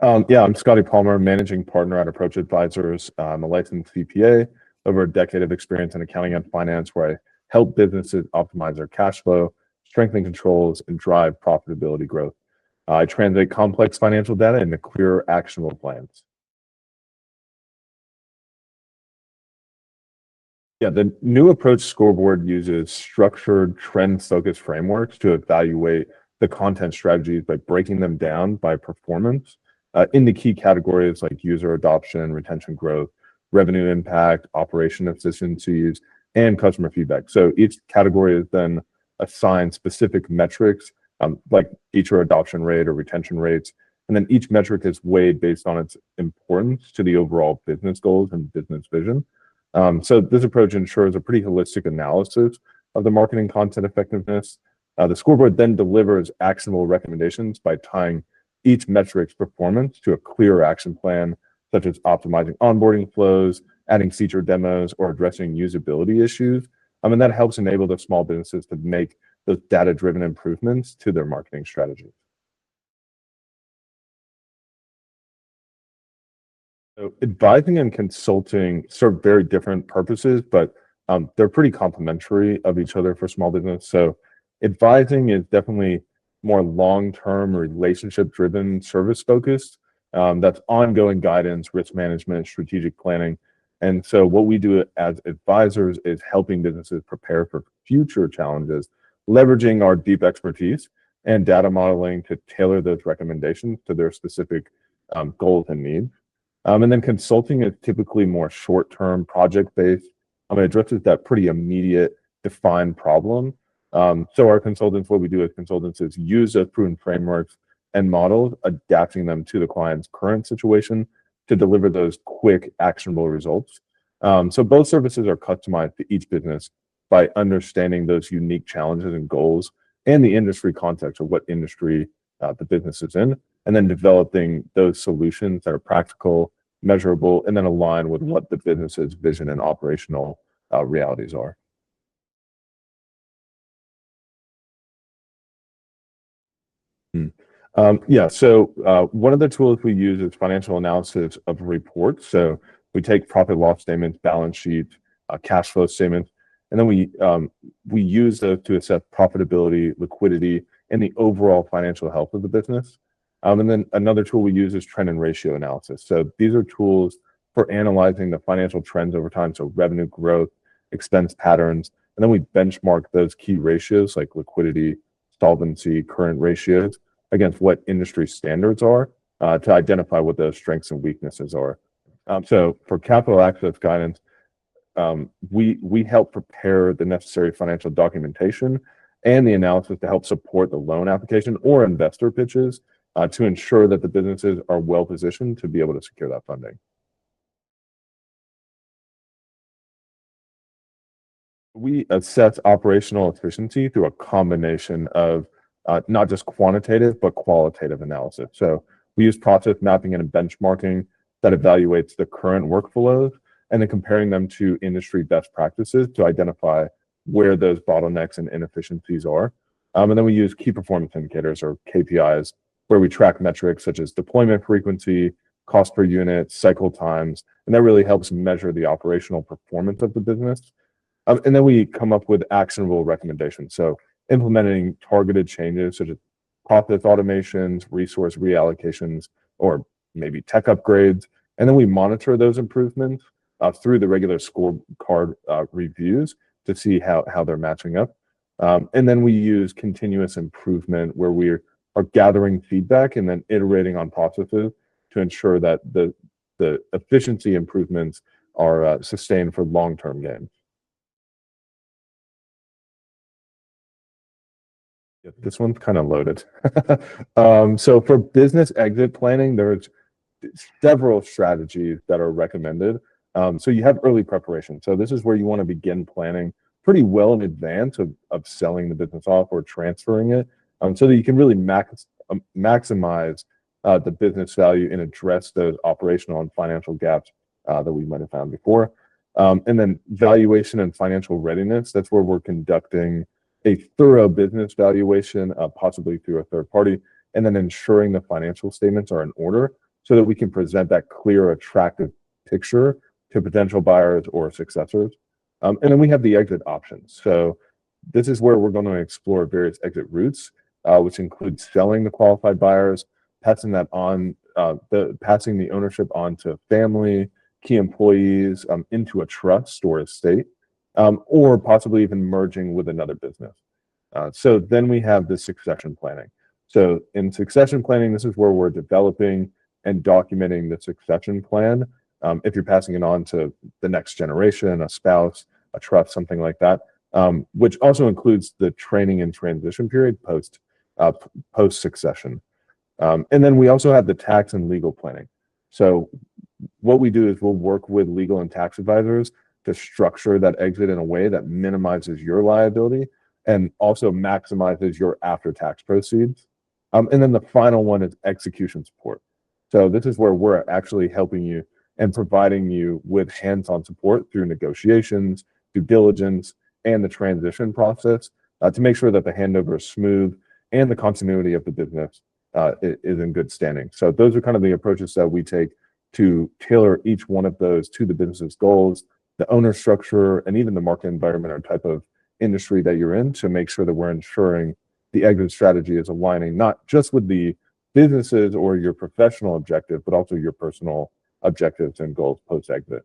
Yeah, I'm Scotty Palmer, managing partner at Approach Advisors. I'm a licensed CPA, over a decade of experience in accounting and finance, where I help businesses optimize their cash flow, strengthen controls, and drive profitability growth. I translate complex financial data into clear, actionable plans. Yeah, the new approach scoreboard uses structured, trend-focused frameworks to evaluate the content strategies by breaking them down by performance into key categories like user adoption, retention growth, revenue impact, operation efficiencies, and customer feedback. So each category is then assigned specific metrics, like feature adoption rate or retention rates, and then each metric is weighed based on its importance to the overall business goals and business vision. So this approach ensures a pretty holistic analysis of the marketing content effectiveness. The scoreboard then delivers actionable recommendations by tying each metric's performance to a clear action plan, such as optimizing onboarding flows, adding feature demos, or addressing usability issues. And that helps enable the small businesses to make those data-driven improvements to their marketing strategy. So advising and consulting serve very different purposes, but they're pretty complementary of each other for small business. So advising is definitely more long-term, relationship-driven, service-focused. That's ongoing guidance, risk management, strategic planning. And so what we do as advisors is helping businesses prepare for future challenges, leveraging our deep expertise and data modeling to tailor those recommendations to their specific goals and needs. And then consulting is typically more short-term, project-based. It addresses that pretty immediate, defined problem. So our consultants, what we do as consultants is use those proven frameworks and models, adapting them to the client's current situation to deliver those quick, actionable results. So both services are customized to each business by understanding those unique challenges and goals and the industry context of what industry the business is in, and then developing those solutions that are practical, measurable, and then align with what the business's vision and operational realities are. Yeah, so one of the tools we use is financial analysis of reports. So we take profit loss statements, balance sheets, cash flow statements, and then we use those to assess profitability, liquidity, and the overall financial health of the business. And then another tool we use is trend and ratio analysis. So these are tools for analyzing the financial trends over time, so revenue growth, expense patterns, and then we benchmark those key ratios like liquidity, solvency, current ratios against what industry standards are to identify what those strengths and weaknesses are. So for capital access guidance, we help prepare the necessary financial documentation and the analysis to help support the loan application or investor pitches to ensure that the businesses are well positioned to be able to secure that funding. We assess operational efficiency through a combination of not just quantitative, but qualitative analysis. So we use process mapping and benchmarking that evaluates the current workflows and then comparing them to industry best practices to identify where those bottlenecks and inefficiencies are. And then we use key performance indicators or KPIs, where we track metrics such as deployment frequency, cost per unit, cycle times, and that really helps measure the operational performance of the business. And then we come up with actionable recommendations. So implementing targeted changes such as process automations, resource reallocations, or maybe tech upgrades. And then we monitor those improvements through the regular scorecard reviews to see how they're matching up. And then we use continuous improvement where we are gathering feedback and then iterating on processes to ensure that the efficiency improvements are sustained for long-term gains. Yeah, this one's kind of loaded. So for business exit planning, there's several strategies that are recommended. So you have early preparation. So this is where you want to begin planning pretty well in advance of selling the business off or transferring it, so that you can really maximize the business value and address those operational and financial gaps that we might have found before. And then valuation and financial readiness, that's where we're conducting a thorough business valuation, possibly through a third party, and then ensuring the financial statements are in order so that we can present that clear, attractive picture to potential buyers or successors. And then we have the exit options. So this is where we're going to explore various exit routes, which include selling the qualified buyers, passing that on, passing the ownership on to family, key employees, into a trust or estate, or possibly even merging with another business. So then we have the succession planning. So in succession planning, this is where we're developing and documenting the succession plan. If you're passing it on to the next generation, a spouse, a trust, something like that, which also includes the training and transition period post succession. And then we also have the tax and legal planning. So what we do is we'll work with legal and tax advisors to structure that exit in a way that minimizes your liability and also maximizes your after-tax proceeds. And then the final one is execution support. So this is where we're actually helping you and providing you with hands-on support through negotiations, due diligence, and the transition process to make sure that the handover is smooth and the continuity of the business is in good standing. So those are kind of the approaches that we take to tailor each one of those to the business's goals, the owner structure, and even the market environment or type of industry that you're in, to make sure that we're ensuring the exit strategy is aligning not just with the businesses or your professional objective, but also your personal objectives and goals post-exit.